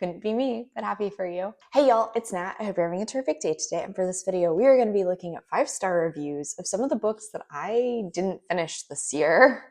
Couldn't be me, but happy for you. Hey y'all, it's Nat. I hope you're having a terrific day today. And for this video, we are going to be looking at 5-star reviews of some of the books that I didn't finish this year.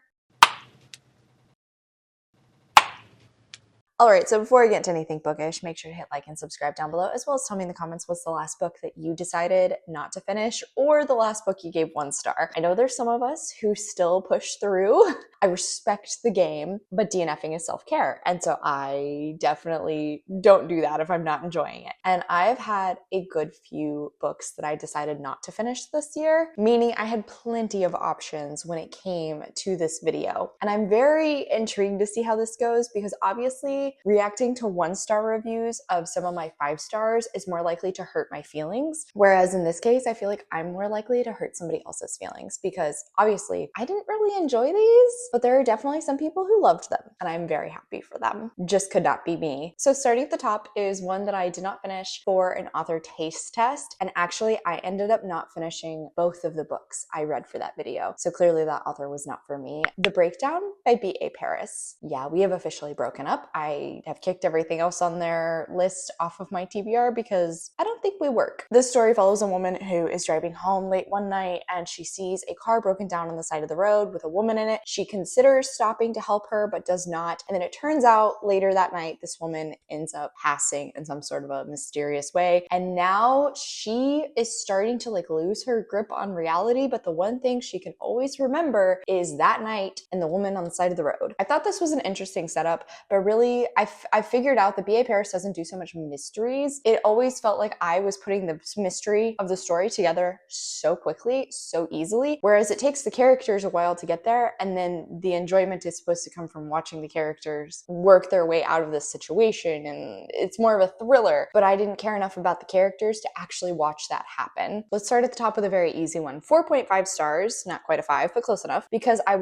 Alright, so before we get into anything bookish, make sure to hit like and subscribe down below, as well as tell me in the comments what's the last book that you decided not to finish, or the last book you gave 1 star. I know there's some of us who still push through. I respect the game, but DNFing is self-care, and so I definitely don't do that if I'm not enjoying it. And I've had a good few books that I decided not to finish this year, meaning I had plenty of options when it came to this video. And I'm very intrigued to see how this goes, because obviously reacting to 1-star reviews of some of my 5 stars is more likely to hurt my feelings. Whereas in this case, I feel like I'm more likely to hurt somebody else's feelings, because obviously I didn't really enjoy these, but there are definitely some people who loved them, and I'm very happy for them. Just could not be me. So starting at the top is one that I did not finish for an author taste test, and actually I ended up not finishing both of the books I read for that video. So clearly that author was not for me. The Breakdown by B.A. Paris. Yeah, we have officially broken up. I have kicked everything else on their list off of my TBR because I don't think we work. This story follows a woman who is driving home late one night and she sees a car broken down on the side of the road with a woman in it. She considers stopping to help her but does not. And then it turns out later that night, this woman ends up passing in some sort of a mysterious way. And now she is starting to lose her grip on reality. But the one thing she can always remember is that night and the woman on the side of the road. I thought this was an interesting setup, but really I figured out that B.A. Paris doesn't do so much mysteries. It always felt like I was putting the mystery of the story together so quickly, so easily, whereas it takes the characters a while to get there, and then the enjoyment is supposed to come from watching the characters work their way out of this situation, and it's more of a thriller, but I didn't care enough about the characters to actually watch that happen. Let's start at the top with a very easy one. 4.5 stars, not quite a 5, but close enough, because I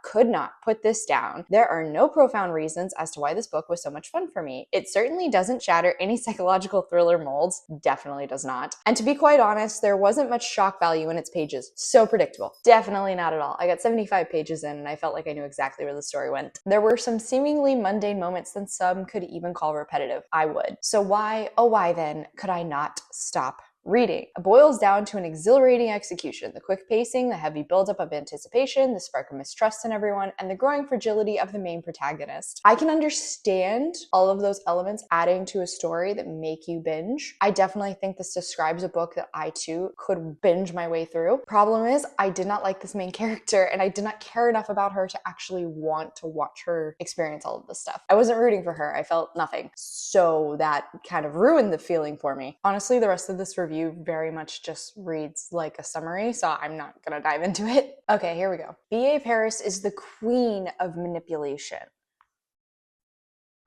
could not put this down. There are no profound reasons as to why this book was so much fun for me. It certainly doesn't shatter any psychological thriller molds, definitely does not. And to be quite honest, there wasn't much shock value in its pages. So predictable. Definitely not at all. I got 75 pages in and I felt like I knew exactly where the story went. There were some seemingly mundane moments that some could even call repetitive. I would. So why, oh why then, could I not stop reading? It boils down to an exhilarating execution, the quick pacing, the heavy buildup of anticipation, the spark of mistrust in everyone, and the growing fragility of the main protagonist. I can understand all of those elements adding to a story that make you binge. I definitely think this describes a book that I too could binge my way through. Problem is, I did not like this main character, and I did not care enough about her to actually want to watch her experience all of this stuff. I wasn't rooting for her. I felt nothing. So that kind of ruined the feeling for me. Honestly, the rest of this review very much just reads like a summary, so I'm not gonna dive into it. Okay, here we go. B.A. Paris is the queen of manipulation.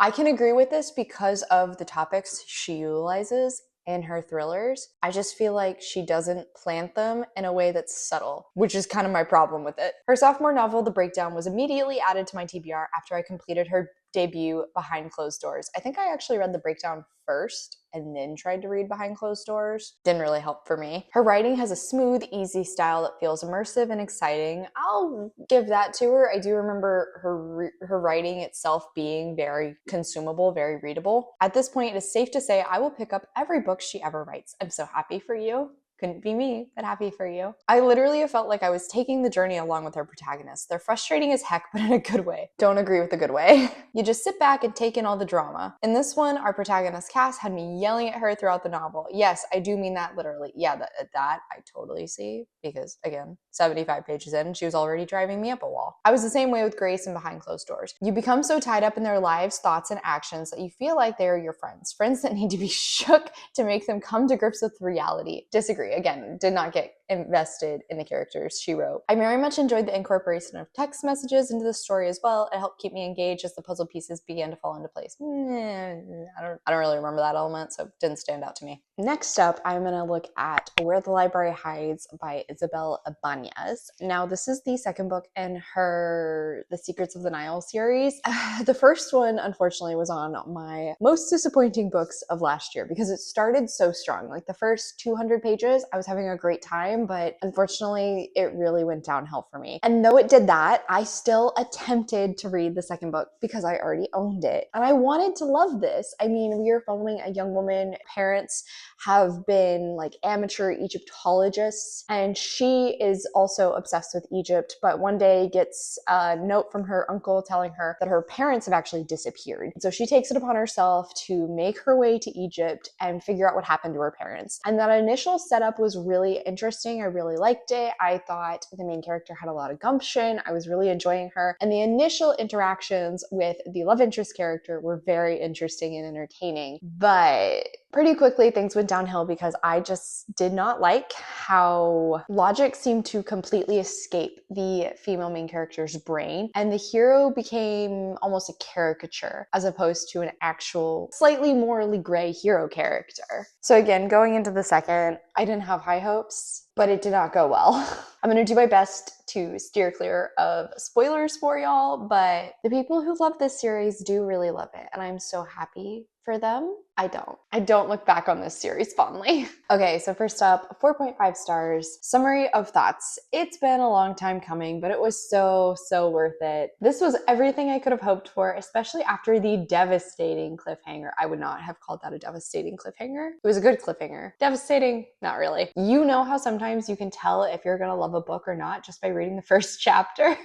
I can agree with this because of the topics she utilizes in her thrillers. I just feel like she doesn't plant them in a way that's subtle, which is kind of my problem with it. Her sophomore novel, The Breakdown, was immediately added to my TBR after I completed her debut Behind Closed Doors. I think I actually read The Breakdown first and then tried to read Behind Closed Doors. Didn't really help for me. Her writing has a smooth, easy style that feels immersive and exciting. I'll give that to her. I do remember her writing itself being very consumable, very readable. At this point, it is safe to say I will pick up every book she ever writes. I'm so happy for you. Couldn't be me, but happy for you. I literally felt like I was taking the journey along with her protagonists. They're frustrating as heck, but in a good way. Don't agree with the good way. You just sit back and take in all the drama. In this one, our protagonist Cass had me yelling at her throughout the novel. Yes, I do mean that literally. Yeah, that I totally see, because again, 75 pages in, she was already driving me up a wall. I was the same way with Grace and Behind Closed Doors. You become so tied up in their lives, thoughts, and actions that you feel like they are your friends. Friends that need to be shook to make them come to grips with reality. Disagree. Again, did not get invested in the characters she wrote. I very much enjoyed the incorporation of text messages into the story as well. It helped keep me engaged as the puzzle pieces began to fall into place. I don't really remember that element, so it didn't stand out to me. Next up, I'm going to look at Where the Library Hides by Isabel Ibanez. Now, this is the second book in her The Secrets of the Nile series. The first one, unfortunately, was on my most disappointing books of last year because it started so strong. Like the first 200 pages, I was having a great time, but unfortunately, it really went downhill for me. And though it did that, I still attempted to read the second book because I already owned it. And I wanted to love this. I mean, mean, we are following a young woman. Parents have been like amateur Egyptologists, and she is also obsessed with Egypt, but one day gets a note from her uncle telling her that her parents have actually disappeared. So she takes it upon herself to make her way to Egypt and figure out what happened to her parents. And that initial setup was really interesting. I really liked it. I thought the main character had a lot of gumption. I was really enjoying her. And the initial interactions with the love interest character were very interesting and entertaining. But pretty quickly things went downhill because I just did not like how logic seemed to completely escape the female main character's brain, and the hero became almost a caricature as opposed to an actual slightly morally gray hero character. So again, going into the second, I didn't have high hopes, but it did not go well. I'm gonna do my best to steer clear of spoilers for y'all, but the people who love this series do really love it, and I'm so happy for them. I don't look back on this series fondly. Okay, so first up, 4.5 stars. Summary of thoughts. It's been a long time coming, but it was so worth it. This was everything I could have hoped for, especially after the devastating cliffhanger. I would not have called that a devastating cliffhanger. It was a good cliffhanger. Devastating? Not really. You know how sometimes you can tell if you're gonna love a book or not just by reading the first chapter?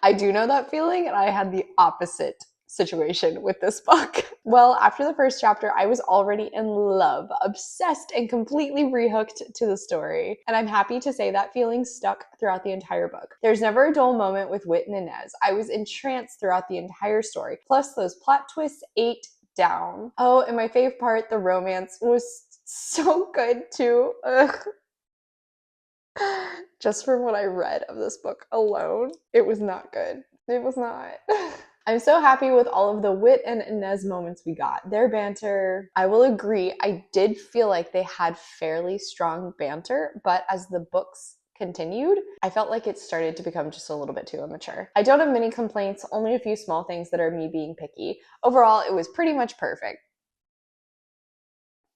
I do know that feeling, and I had the opposite situation with this book. Well, after the first chapter, I was already in love, obsessed, and completely rehooked to the story. And I'm happy to say that feeling stuck throughout the entire book. There's never a dull moment with Wit and Inez. I was entranced throughout the entire story. Plus, those plot twists ate down. Oh, and my fave part, the romance, was so good too. Ugh. Just from what I read of this book alone, it was not good. It was not. I'm so happy with all of the Wit and Inez moments we got. Their banter, I will agree, I did feel like they had fairly strong banter, but as the books continued, I felt like it started to become just a little bit too immature. I don't have many complaints, only a few small things that are me being picky. Overall, it was pretty much perfect.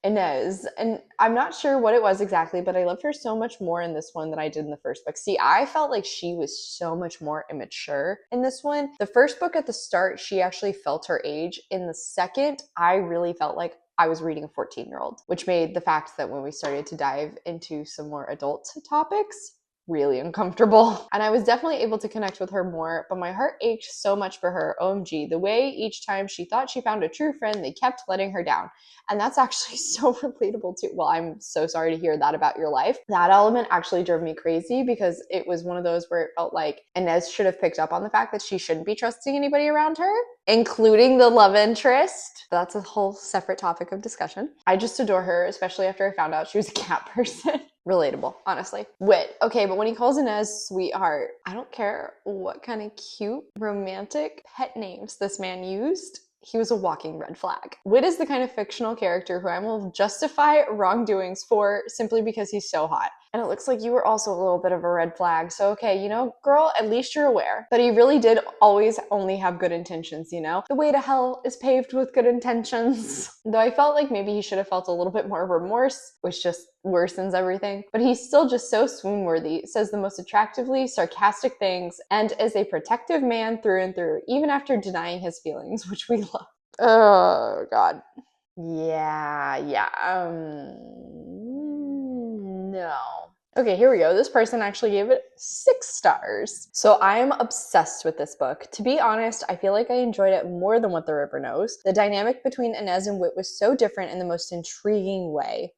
Inez, and I'm not sure what it was exactly, but I loved her so much more in this one than I did in the first book. See, I felt like she was so much more immature in this one. The first book at the start, she actually felt her age. In the second, I really felt like I was reading a 14-year-old, which made the fact that when we started to dive into some more adult topics, really uncomfortable. And I was definitely able to connect with her more, but my heart ached so much for her. OMG, the way each time she thought she found a true friend, they kept letting her down. And that's actually so relatable too. Well, I'm so sorry to hear that about your life. That element actually drove me crazy because it was one of those where it felt like Inez should have picked up on the fact that she shouldn't be trusting anybody around her, including the love interest. But that's a whole separate topic of discussion. I just adore her, especially after I found out she was a cat person. Relatable, honestly. Wit. Okay, but when he calls Inez sweetheart, I don't care what kind of cute, romantic pet names this man used. He was a walking red flag. Wit is the kind of fictional character who I will justify wrongdoings for simply because he's so hot. And it looks like you were also a little bit of a red flag. So, okay, you know, girl, at least you're aware. But he really did always only have good intentions, you know? The way to hell is paved with good intentions. Though I felt like maybe he should have felt a little bit more remorse, which just worsens everything. But he's still just so swoon-worthy, says the most attractively sarcastic things, and is a protective man through and through, even after denying his feelings, which we love. Oh, God. Yeah. No. Okay, here we go. This person actually gave it 6 stars. So I am obsessed with this book. To be honest, I feel like I enjoyed it more than What the River Knows. The dynamic between Inez and Wit was so different in the most intriguing way.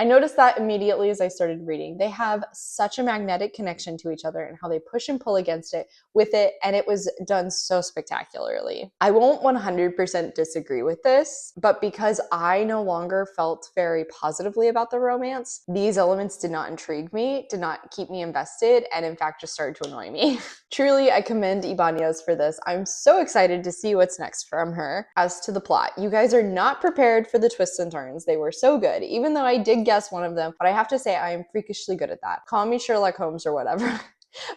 I noticed that immediately as I started reading. They have such a magnetic connection to each other and how they push and pull against it with it, and it was done so spectacularly. I won't 100% disagree with this, but because I no longer felt very positively about the romance, these elements did not intrigue me, did not keep me invested, and in fact just started to annoy me. Truly, I commend Ibanez for this. I'm so excited to see what's next from her. As to the plot, you guys are not prepared for the twists and turns. They were so good, even though I did guess one of them, but I have to say I am freakishly good at that. Call me Sherlock Holmes or whatever.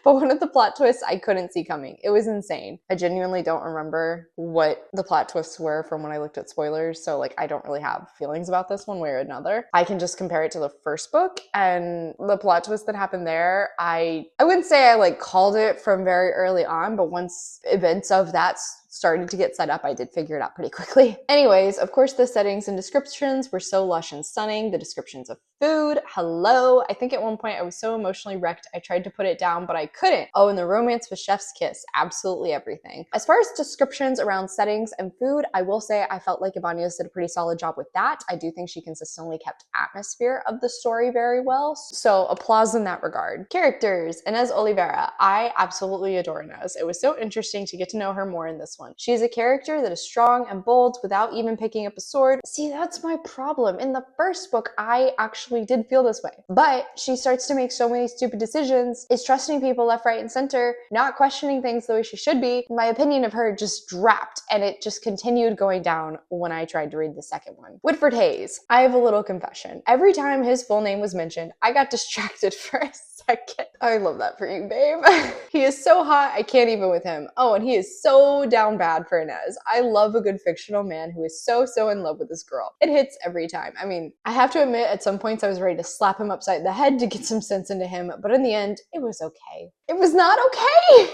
But one of the plot twists I couldn't see coming. It was insane. I genuinely don't remember what the plot twists were from when I looked at spoilers, so like I don't really have feelings about this one way or another. I can just compare it to the first book, and the plot twist that happened there, I wouldn't say I like called it from very early on, but once events of that started to get set up, I did figure it out pretty quickly. Anyways, of course, the settings and descriptions were so lush and stunning. The descriptions of food, hello. I think at one point I was so emotionally wrecked, I tried to put it down, but I couldn't. Oh, and the romance with chef's kiss, absolutely everything. As far as descriptions around settings and food, I will say I felt like Ibanez did a pretty solid job with that. I do think she consistently kept atmosphere of the story very well, so applause in that regard. Characters, Inez Oliveira. I absolutely adore Inez. It was so interesting to get to know her more in this one. She is a character that is strong and bold without even picking up a sword. See, that's my problem. In the first book, I actually did feel this way, but she starts to make so many stupid decisions, is trusting people left, right, and center, not questioning things the way she should be. My opinion of her just dropped, and it just continued going down when I tried to read the second one. Whitford Hayes. I have a little confession. Every time his full name was mentioned, I got distracted for a second. I love that for you, babe. He is so hot, I can't even with him. Oh, and he is so down bad for Inez. I love a good fictional man who is so in love with this girl. It hits every time. I mean, I have to admit, at some points I was ready to slap him upside the head to get some sense into him, but in the end, it was okay. It was not okay!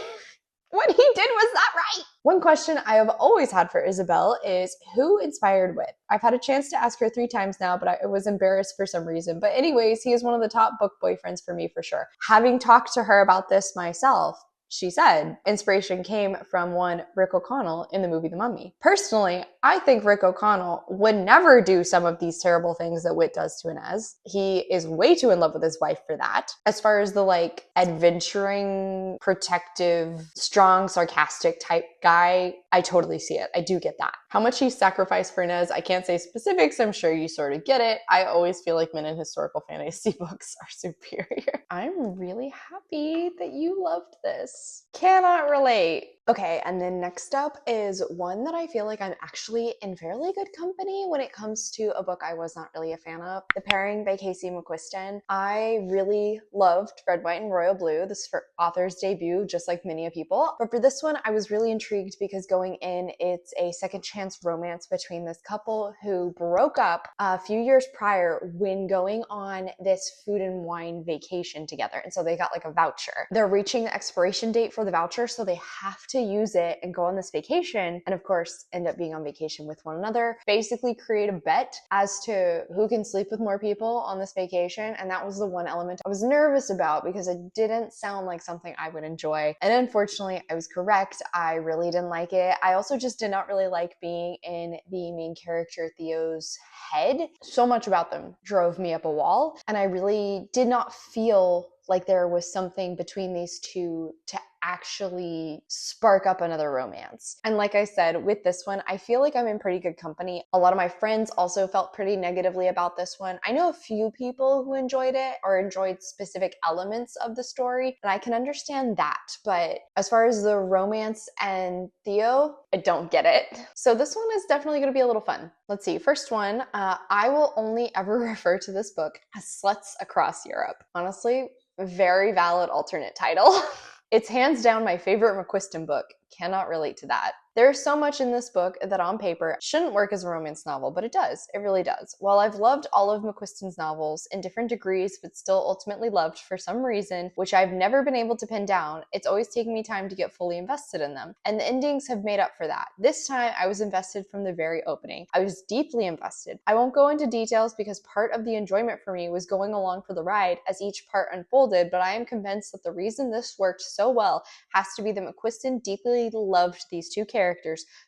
What he did was not right. One question I have always had for Isabel is, who inspired Wit? I've had a chance to ask her 3 times now, but I was embarrassed for some reason. But anyways, he is one of the top book boyfriends for me for sure. Having talked to her about this myself, she said inspiration came from one Rick O'Connell in the movie The Mummy. Personally, I think Rick O'Connell would never do some of these terrible things that Wit does to Inez. He is way too in love with his wife for that. As far as the like adventuring, protective, strong, sarcastic type guy, I totally see it. I do get that. How much he sacrificed for Inez, I can't say specifics. I'm sure you sort of get it. I always feel like men in historical fantasy books are superior. I'm really happy that you loved this. Cannot relate. Okay, and then next up is one that I feel like I'm actually in fairly good company when it comes to a book I was not really a fan of. The Pairing by Casey McQuiston. I really loved Red, White, and Royal Blue. This is for author's debut, just like many people. But for this one, I was really intrigued because going in, it's a second chance romance between this couple who broke up a few years prior when going on this food and wine vacation together. And so they got like a voucher. They're reaching the expiration date for the voucher, so they have to use it and go on this vacation, and of course end up being on vacation with one another. Basically create a bet as to who can sleep with more people on this vacation, and that was the one element I was nervous about because it didn't sound like something I would enjoy, and unfortunately I was correct. I really didn't like it. I also just did not really like being in the main character Theo's head. So much about them drove me up a wall, and I really did not feel like there was something between these two to actually spark up another romance. And like I said, with this one, I feel like I'm in pretty good company. A lot of my friends also felt pretty negatively about this one. I know a few people who enjoyed it or enjoyed specific elements of the story, and I can understand that. But as far as the romance and Theo, I don't get it. So this one is definitely going to be a little fun. Let's see. First one, I will only ever refer to this book as Sluts Across Europe. Honestly, very valid alternate title. It's hands down my favorite McQuiston book. Cannot relate to that. There's so much in this book that on paper shouldn't work as a romance novel, but it does. It really does. While I've loved all of McQuiston's novels in different degrees, but still ultimately loved for some reason, which I've never been able to pin down, it's always taken me time to get fully invested in them. And the endings have made up for that. This time, I was invested from the very opening. I was deeply invested. I won't go into details because part of the enjoyment for me was going along for the ride as each part unfolded, but I am convinced that the reason this worked so well has to be that McQuiston deeply loved these two characters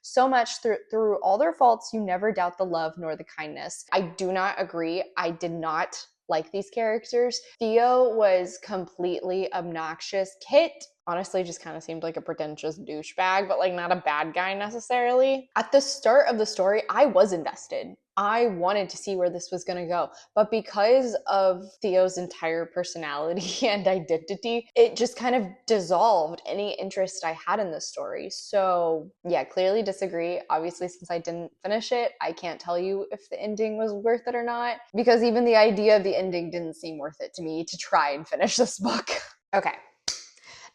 so much through all their faults, you never doubt the love nor the kindness. I do not agree. I did not like these characters. Theo was completely obnoxious. Kit honestly just kind of seemed like a pretentious douchebag, but like not a bad guy necessarily. At the start of the story, I was invested. I wanted to see where this was going to go, but because of Theo's entire personality and identity, it just kind of dissolved any interest I had in the story. So yeah, clearly disagree. Obviously, since I didn't finish it, I can't tell you if the ending was worth it or not, because even the idea of the ending didn't seem worth it to me to try and finish this book. Okay.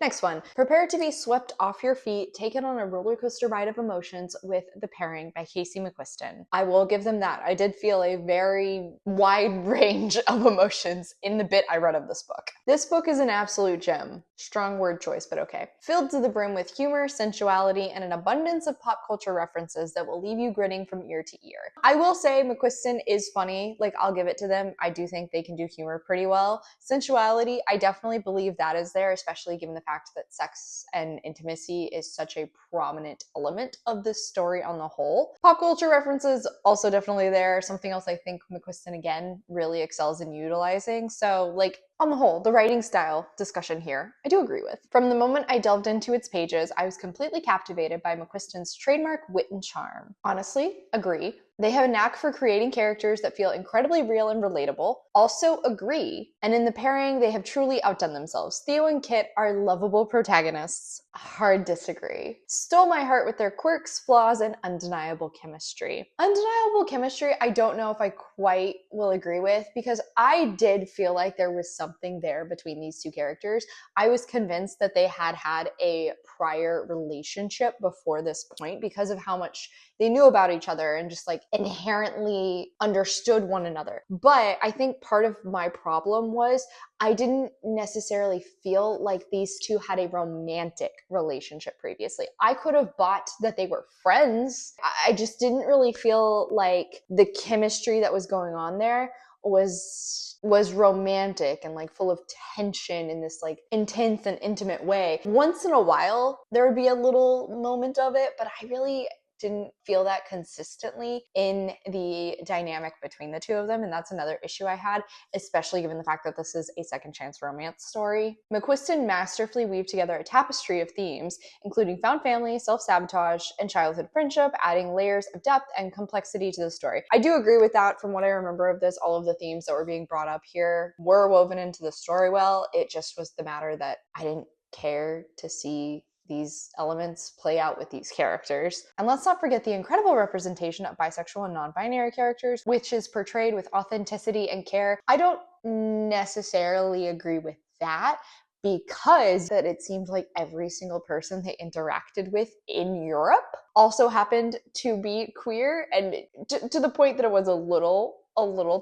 Next one, prepare to be swept off your feet, taken on a roller coaster ride of emotions with The Pairing by Casey McQuiston. I will give them that. I did feel a very wide range of emotions in the bit I read of this book. This book is an absolute gem. Strong word choice, but okay. Filled to the brim with humor, sensuality, and an abundance of pop culture references that will leave you grinning from ear to ear. I will say McQuiston is funny. Like, I'll give it to them. I do think they can do humor pretty well. Sensuality, I definitely believe that is there, especially given the fact that sex and intimacy is such a prominent element of this story on the whole. Pop culture references also definitely there. Something else I think McQuiston, again, really excels in utilizing. So, like, on the whole, the writing style discussion here, I do agree with. From the moment I delved into its pages, I was completely captivated by McQuiston's trademark wit and charm. Honestly, agree. They have a knack for creating characters that feel incredibly real and relatable. Also agree. And in the pairing, they have truly outdone themselves. Theo and Kit are lovable protagonists. Hard disagree. Stole my heart with their quirks, flaws, and undeniable chemistry. Undeniable chemistry, I don't know if I quite will agree with, because I did feel like there was something there between these two characters. I was convinced that they had had a prior relationship before this point because of how much they knew about each other and just like inherently understood one another. But I think part of my problem was I didn't necessarily feel like these two had a romantic relationship previously. I could have bought that they were friends. I just didn't really feel like the chemistry that was going on there was romantic and like full of tension in this like intense and intimate way. Once in a while, there would be a little moment of it, but I really didn't feel that consistently in the dynamic between the two of them, and that's another issue I had, especially given the fact that this is a second chance romance story. McQuiston masterfully weaved together a tapestry of themes, including found family, self-sabotage, and childhood friendship, adding layers of depth and complexity to the story. I do agree with that. From what I remember of this, all of the themes that were being brought up here were woven into the story well. It just was the matter that I didn't care to see these elements play out with these characters. And let's not forget the incredible representation of bisexual and non-binary characters, which is portrayed with authenticity and care. I don't necessarily agree with that, because that it seemed like every single person they interacted with in Europe also happened to be queer, and to the point that it was a little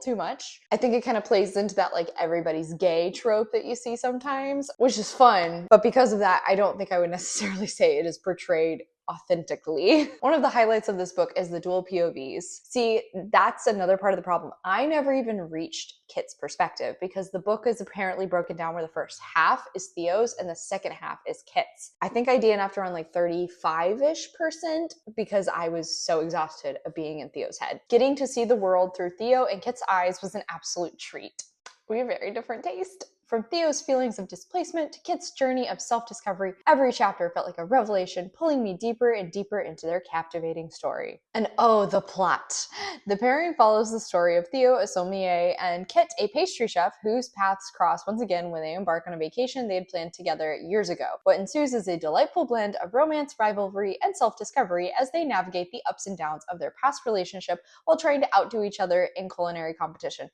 too much. I think it kind of plays into that like everybody's gay trope that you see sometimes, which is fun. But because of that, I don't think I would necessarily say it is portrayed authentically. One of the highlights of this book is the dual POVs. See, that's another part of the problem. I never even reached Kit's perspective because the book is apparently broken down where the first half is Theo's and the second half is Kit's. I think I DNF'd around like 35-ish% because I was so exhausted of being in Theo's head. Getting to see the world through Theo and Kit's eyes was an absolute treat. We have very different taste. From Theo's feelings of displacement to Kit's journey of self-discovery, every chapter felt like a revelation, pulling me deeper and deeper into their captivating story. And oh, the plot. The pairing follows the story of Theo, a sommelier, and Kit, a pastry chef, whose paths cross once again when they embark on a vacation they had planned together years ago. What ensues is a delightful blend of romance, rivalry, and self-discovery as they navigate the ups and downs of their past relationship while trying to outdo each other in culinary competition.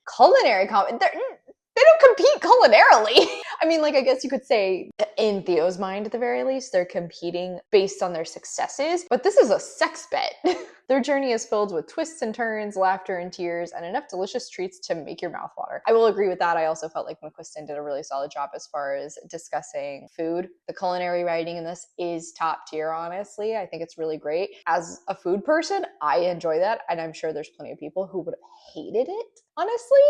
They don't compete culinarily. I mean, like, I guess you could say in Theo's mind, at the very least, they're competing based on their successes, but this is a sex bet. Their journey is filled with twists and turns, laughter and tears, and enough delicious treats to make your mouth water. I will agree with that. I also felt like McQuiston did a really solid job as far as discussing food. The culinary writing in this is top tier, honestly. I think it's really great. As a food person, I enjoy that, and I'm sure there's plenty of people who would have hated it, honestly.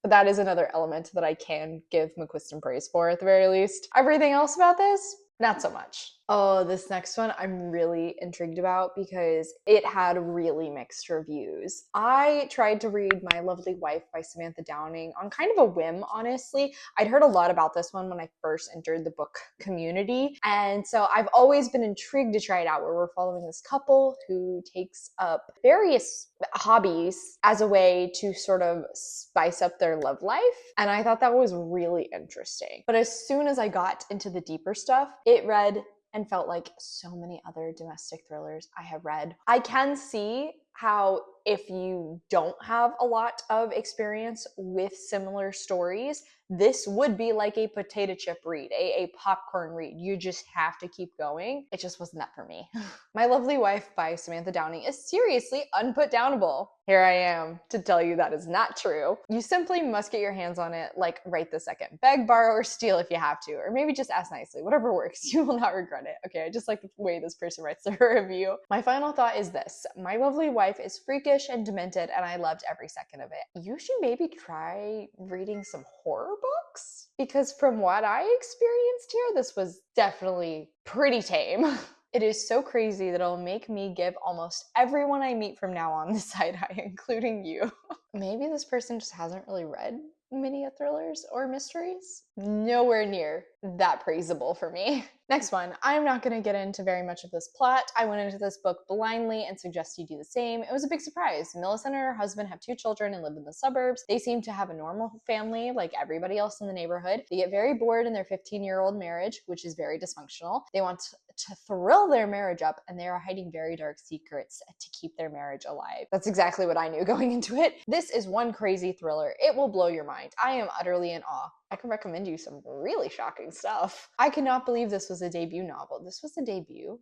But that is another element that I can give McQuiston praise for at the very least. Everything else about this, not so much. Oh, this next one I'm really intrigued about because it had really mixed reviews. I tried to read My Lovely Wife by Samantha Downing on kind of a whim, honestly. I'd heard a lot about this one when I first entered the book community, and so I've always been intrigued to try it out, where we're following this couple who takes up various hobbies as a way to sort of spice up their love life, and I thought that was really interesting. But as soon as I got into the deeper stuff, it read and felt like so many other domestic thrillers I have read. I can see how if you don't have a lot of experience with similar stories, this would be like a potato chip read, a popcorn read. You just have to keep going. It just wasn't that for me. My Lovely Wife by Samantha Downing is seriously unputdownable. Here I am to tell you that is not true. You simply must get your hands on it like right this second. Beg, borrow, or steal if you have to, or maybe just ask nicely. Whatever works. You will not regret it. Okay, I just like the way this person writes their review. My final thought is this. My Lovely Wife is freakish and demented, and I loved every second of it. You should maybe try reading some horror books, because from what I experienced here, this was definitely pretty tame. It is so crazy that it'll make me give almost everyone I meet from now on the side-eye, including you. Maybe this person just hasn't really read many thrillers or mysteries. Nowhere near that praisable for me. Next one, I'm not going to get into very much of this plot. I went into this book blindly and suggest you do the same. It was a big surprise. Millicent and her husband have 2 children and live in the suburbs. They seem to have a normal family like everybody else in the neighborhood. They get very bored in their 15-year-old marriage, which is very dysfunctional. They want to thrill their marriage up, and they are hiding very dark secrets to keep their marriage alive. That's exactly what I knew going into it. This is one crazy thriller. It will blow your mind. I am utterly in awe. I can recommend you some really shocking stuff. I cannot believe this was a debut novel. This was a debut?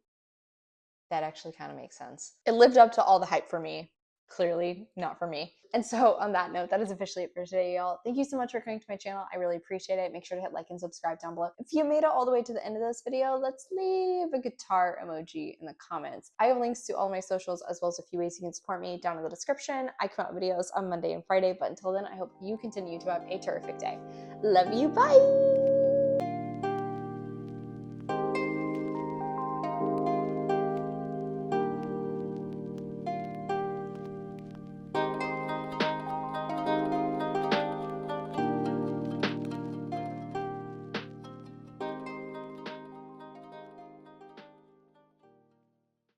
That actually kind of makes sense. It lived up to all the hype for me. Clearly not for me. And so on that note, that is officially it for today, y'all. Thank you so much for coming to my channel. I really appreciate it. Make sure to hit like and subscribe down below. If you made it all the way to the end of this video, let's leave a guitar emoji in the comments. I have links to all my socials as well as a few ways you can support me down in the description. I come out videos on Monday and Friday, but until then, I hope you continue to have a terrific day. Love you, bye!